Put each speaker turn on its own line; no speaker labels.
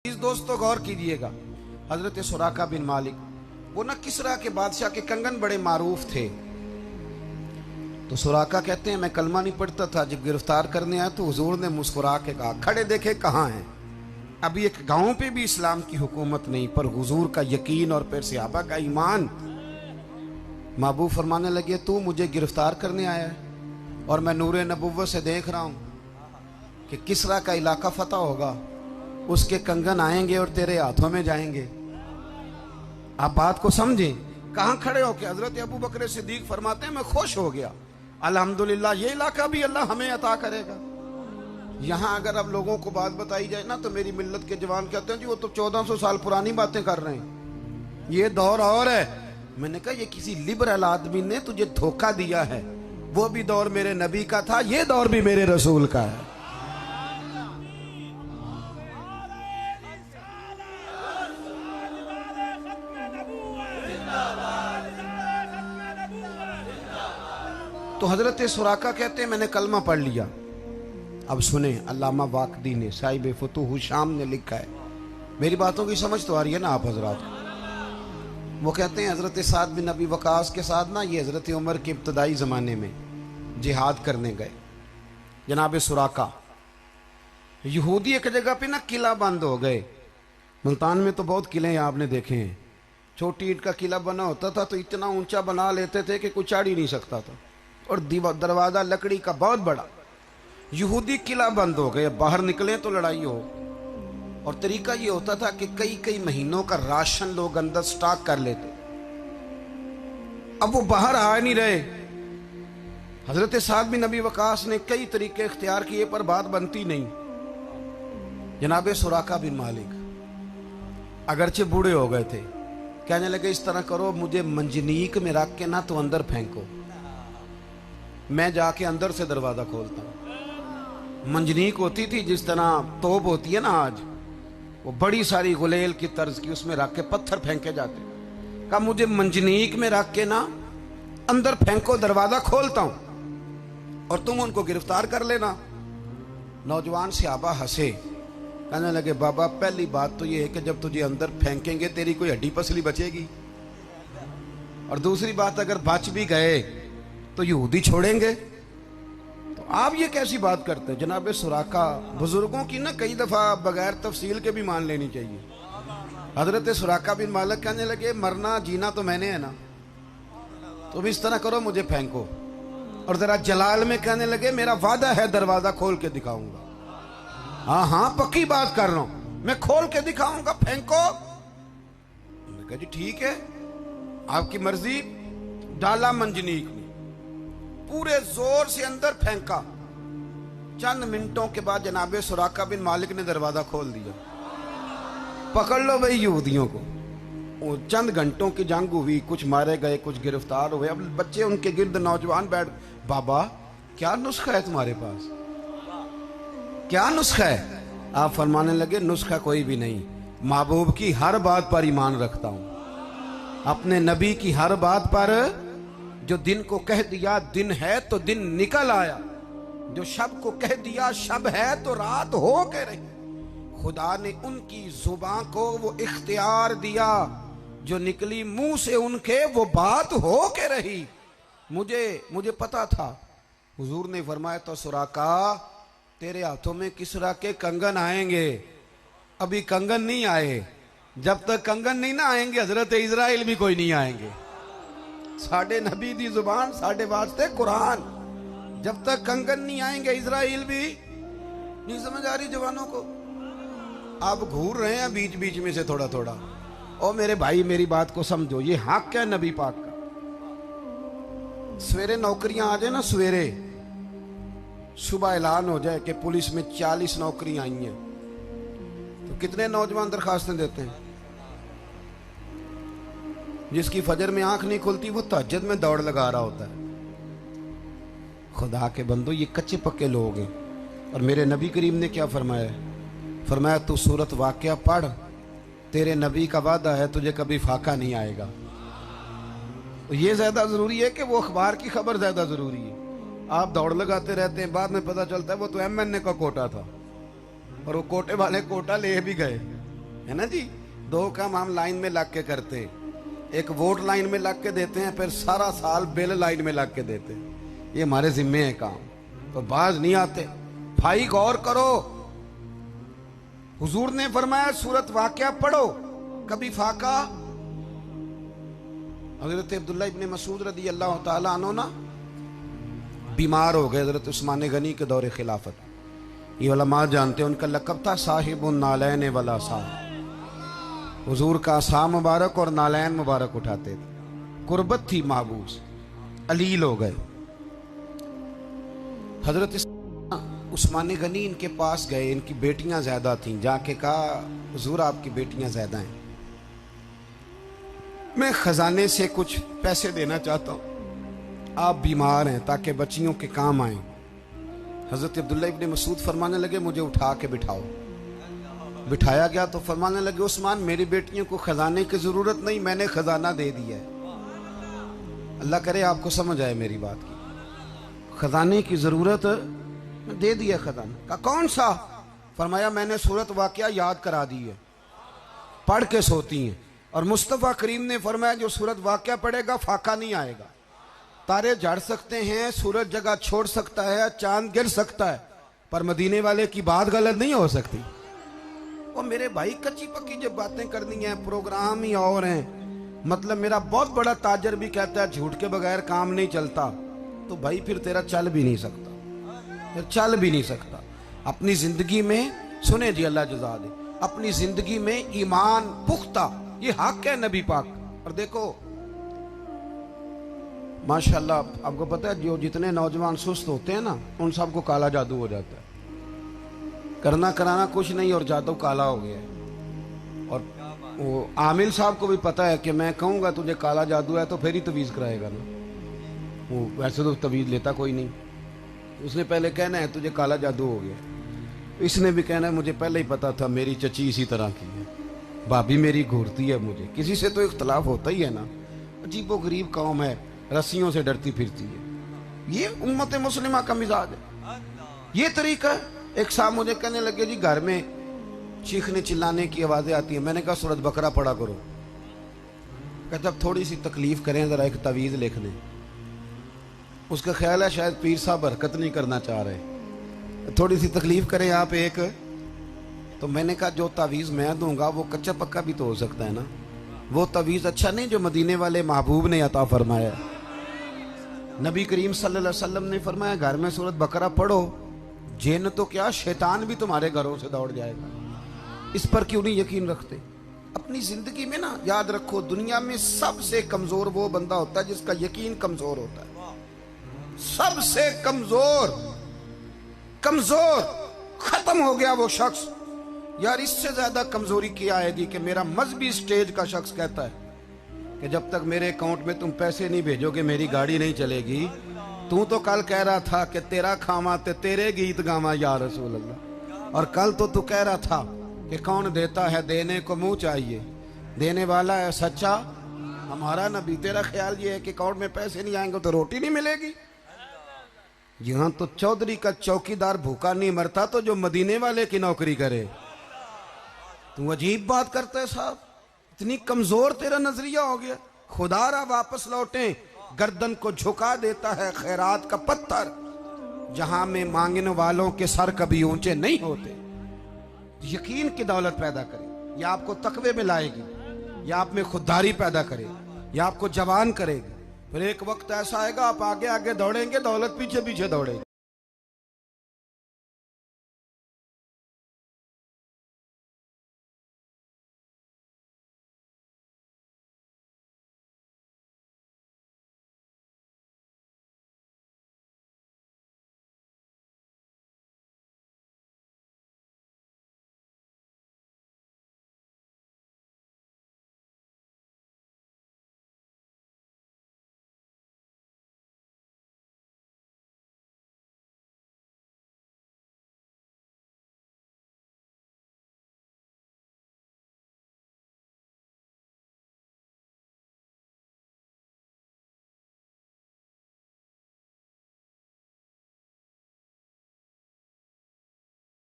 इस दोस्तों गौर कीजिएगा, हजरत सुराका बिन मालिक वो ना किसरा के बादशाह के कंगन बड़े मारूफ थे। तो सुराका कहते हैं मैं कलमा नहीं पढ़ता था, जब गिरफ्तार करने आया तो हुजूर ने मुस्कुरा के कहा खड़े देखे कहाँ हैं। अभी एक गांव पे भी इस्लाम की हुकूमत नहीं, पर हुजूर का यकीन और फिर सहाबा का ईमान। महबूब फरमाने लगे तू मुझे गिरफ्तार करने आया है और मैं नूरे नबुव्वत से देख रहा हूँ कि किसरा का इलाका फतह होगा, उसके कंगन आएंगे और तेरे हाथों में जाएंगे। आप बात को समझें। कहाँ खड़े हो के हजरत अबू बकर सिद्दीक फरमाते हैं मैं खुश हो गया, अल्हम्दुलिल्लाह ये इलाका भी अल्लाह हमें अता करेगा। यहाँ अगर अब लोगों को बात बताई जाए ना तो मेरी मिल्लत के जवान कहते हैं जी वो तो 1400 साल पुरानी बातें कर रहे हैं, ये दौर और है। मैंने कहा ये किसी लिबरल आदमी ने तुझे धोखा दिया है, वो भी दौर मेरे नबी का था, ये दौर भी मेरे रसूल का है। तो हजरत सुराका कहते हैं मैंने कलमा पढ़ लिया। अब सुने, अल्लामा वाकदी ने साहिब फुतूह शाम ने लिखा है, मेरी बातों की समझ तो आ रही है ना आप हजरात। वो कहते हैं हजरत साद बिन अबी वकास के साथ ना ये हजरत उमर के इब्तदाई ज़माने में जिहाद करने गए। जनाब सुराका यहूदी एक जगह पे ना किला बंद हो गए। मुल्तान में तो बहुत किले आपने देखे हैं, छोटी ईंट का किला बना होता था तो इतना ऊंचा बना लेते थे कि कोई चढ़ ही नहीं सकता था, और दरवाजा लकड़ी का बहुत बड़ा। यहूदी किला बंद हो गए, बाहर निकले तो लड़ाई हो। और तरीका ये होता था कि कई कई महीनों का राशन लोग अंदर स्टॉक कर लेते। अब वो बाहर आ नहीं रहे। हजरत साद बिन नबी वकास ने कई तरीके इख्तियार किए पर बात बनती नहीं। जनाब सुराका बिन मालिक अगरचे बूढ़े हो गए थे, कहने लगे इस तरह करो मुझे मंजनीक में रख के ना तो अंदर फेंको, मैं जाके अंदर से दरवाजा खोलता हूं। मंजनीक होती थी जिस तरह तोप होती है ना आज, वो बड़ी सारी गुलेल की तर्ज की, उसमें रख के पत्थर फेंके जाते। कहा मुझे मंजनीक में रख के ना अंदर फेंको, दरवाजा खोलता हूं और तुम उनको गिरफ्तार कर लेना। नौजवान सहाबा हंसे, कहने लगे बाबा पहली बात तो ये है कि जब तुझे अंदर फेंकेंगे तेरी कोई हड्डी पसली बचेगी, और दूसरी बात अगर बच भी गए तो यहूदी छोड़ेंगे। तो आप ये कैसी बात करते हैं। जनाब सुराका बुजुर्गों की ना कई दफा बगैर तफसील के भी मान लेनी चाहिए। हजरत सुराका बिन मालिक कहने लगे मरना जीना तो मैंने है ना, तुम इस तरह करो मुझे फेंको। और जरा जलाल में कहने लगे मेरा वादा है दरवाजा खोल के दिखाऊंगा। हाँ हाँ पक्की बात कर रहा हूं, मैं खोल के दिखाऊंगा, फेंको। मैंने कहा जी ठीक है आपकी मर्जी। डाला मंजनीक में, पूरे जोर से अंदर फेंका। चंद मिनटों के बाद जनाबे सुराका बिन मालिक ने दरवाजा खोल दिया। पकड़ लो भाई यहूदियों को। वो चंद घंटों की जंग हुई, कुछ मारे गए कुछ गिरफ्तार हुए। अब बच्चे उनके गिर्द नौजवान बैठ, बाबा क्या नुस्खा है तुम्हारे पास, क्या नुस्खा है। आप फरमाने लगे नुस्खा कोई भी नहीं, महबूब की हर बात पर ईमान रखता हूं, अपने नबी की हर बात पर। जो दिन को कह दिया दिन है तो दिन निकल आया, जो शब को कह दिया शब है तो रात हो के रही। खुदा ने उनकी जुबान को वो इख्तियार दिया, जो निकली मुंह से उनके वो बात हो के रही। मुझे पता था। हुजूर ने फरमाया तो सुराका तेरे हाथों में किसरा के कंगन आएंगे। अभी कंगन नहीं आए, जब तक कंगन नहीं ना आएंगे हजरत इजराइल भी कोई नहीं आएंगे। साढ़े नबी दी जुबान साढ़े वास्ते कुरान, जब तक कंगन नहीं आएंगे इजराइल भी नहीं। समझ आ रही जवानों को। आप घूर रहे हैं बीच बीच में से थोड़ा थोड़ा। ओ मेरे भाई मेरी बात को समझो, ये हक है नबी पाक का। सवेरे नौकरियां आ जाए ना, सवेरे सुबह ऐलान हो जाए कि पुलिस में 40 नौकरियां आई हैं, तो कितने नौजवान दरखास्तें देते हैं। जिसकी फजर में आंख नहीं खुलती वो तहज्जुद में दौड़ लगा रहा होता है। खुदा के बंदो ये कच्चे पक्के लोग हैं। और मेरे नबी करीम ने क्या फरमाया, फरमाया तू सूरत वाक़या पढ़, तेरे नबी का वादा है तुझे कभी फाका नहीं आएगा। ये ज्यादा जरूरी है कि वो अखबार की खबर ज्यादा जरूरी है। आप दौड़ लगाते रहते हैं, बाद में पता चलता है वो तो MNA का कोटा था, और वो कोटे वाले कोटा ले भी गए। है ना जी। दो काम हम लाइन में लग के करते हैं, एक वोट लाइन में लग के देते हैं, फिर सारा साल बिल लाइन में लग के देते हैं। ये हमारे जिम्मे है काम, तो बाज नहीं आते। भाई गौर करो, हुजूर ने फरमाया सूरत वाक़या पढ़ो, कभी फाका। हजरत अब्दुल्ला इब्ने मसूद रदी अल्लाह ताला अन्हु ना बीमार हो गए हजरत उस्मान गनी के दौरे खिलाफत। ये उलमा जानते हैं, उनका लक़ब था साहिबुन नालैन वला सा। हुजूर का सा मुबारक और नालैन मुबारक उठाते थे। कुर्बत थी महबूस, अलील हो गए। हजरत उस्मान गनी इनके पास गए, इनकी बेटियां ज्यादा थीं। जाके कहा हुजूर आपकी बेटियां ज्यादा हैं, मैं खजाने से कुछ पैसे देना चाहता हूं, आप बीमार हैं, ताकि बच्चियों के काम आए। हजरत अब्दुल्ला इब्ने मसूद फरमाने लगे मुझे उठा के बिठाओ। बिठाया गया तो फरमाने लगे उस्मान मेरी बेटियों को खजाने की जरूरत नहीं, मैंने खजाना दे दिया है। अल्लाह करे आपको समझ आए मेरी बात की। खजाने की जरूरत दे दिया खजाना का। कौन सा? फरमाया मैंने सूरत वाक़या याद करा दी है, पढ़ के सोती हैं। और मुस्तफ़ा करीम ने फरमाया जो सूरत वाक़या पढ़ेगा फाका नहीं आएगा। तारे झड़ सकते हैं, सूरज जगह छोड़ सकता है, चांद गिर सकता है, पर मदीने वाले की बात गलत नहीं हो सकती। और मेरे भाई कच्ची पक्की जब बातें करनी है, प्रोग्राम ही और हैं। मतलब मेरा बहुत बड़ा ताजर भी कहता है झूठ के बगैर काम नहीं चलता, तो भाई फिर तेरा चल भी नहीं सकता, फिर चल भी नहीं सकता। अपनी जिंदगी में सुने जी, अल्लाह जज़ा दे, अपनी जिंदगी में ईमान पुख्ता, ये हक है नबी पाक। और देखो माशाल्लाह, आपको पता है जो जितने नौजवान सुस्त होते हैं ना, उन सबको काला जादू हो जाता है। करना कराना कुछ नहीं और जादू काला हो गया है। और वो आमिल साहब को भी पता है कि मैं कहूँगा तुझे काला जादू है तो फिर ही तवीज़ कराएगा ना। वो वैसे तो तवीज़ लेता कोई नहीं, उसने पहले कहना है तुझे काला जादू हो गया। इसने भी कहना है मुझे पहले ही पता था, मेरी चची इसी तरह की है, भाभी मेरी घूरती है मुझे। किसी से तो इख्तलाफ होता ही है ना। अजीबो गरीब कौम है, रस्सियों से डरती फिरती है। ये उम्मत मुस्लिमा का मिजाज है, ये तरीका है। एक साहब मुझे कहने लगे जी घर में चीखने चिल्लाने की आवाजें आती हैं। मैंने कहा सूरत बकरा पढ़ा करो। कहता अब थोड़ी सी तकलीफ करें, जरा एक तवीज़ लिख दें। उसका ख्याल है शायद पीर साहब हरकत नहीं करना चाह रहे, थोड़ी सी तकलीफ करें आप एक। तो मैंने कहा जो तावीज़ मैं दूंगा वो कच्चा पक्का भी तो हो सकता है ना। वो तावीज़ अच्छा नहीं जो मदीने वाले महबूब ने अता फरमाया। नबी करीम सल्लल्लाहु अलैहि वसल्लम ने फरमाया घर में सूरत बकरा पढ़ो, जिन्न तो क्या शैतान भी तुम्हारे घरों से दौड़ जाएगा। इस पर क्यों नहीं यकीन रखते? अपनी जिंदगी में ना याद रखो, दुनिया में सबसे कमजोर वो बंदा होता है जिसका यकीन कमजोर होता है। सबसे कमजोर खत्म हो गया वो शख्स। यार इससे ज्यादा कमजोरी क्या आएगी कि मेरा मजहबी स्टेज का शख्स कहता है कि जब तक मेरे अकाउंट में तुम पैसे नहीं भेजोगे मेरी गाड़ी नहीं चलेगी। तू तो कल कह रहा था कि तेरा खामा ते तेरे गीत गावा या रसूल अल्लाह। और कल तो तू कह रहा था कि कौन देता है देने को मुंह चाहिए, देने वाला है सच्चा हमारा नबी। तेरा ख्याल ये है कि अकाउंट में पैसे नहीं आएंगे तो रोटी नहीं मिलेगी। यहाँ तो चौधरी का चौकीदार भूखा नहीं मरता तो जो मदीने वाले की नौकरी करे। तू अजीब बात करता है साहब, इतनी कमजोर तेरा नजरिया हो गया। खुदारा वापस लौटे, गर्दन को झुका देता है खैरात का पत्थर, जहां में मांगने वालों के सर कभी ऊंचे नहीं होते। यकीन की दौलत पैदा करे, या आपको तकवे में लाएगी, या आप में खुददारी पैदा करेगी, या आपको जवान करेगी। फिर एक वक्त ऐसा आएगा आप आगे आगे दौड़ेंगे, दौलत पीछे पीछे दौड़ेगी।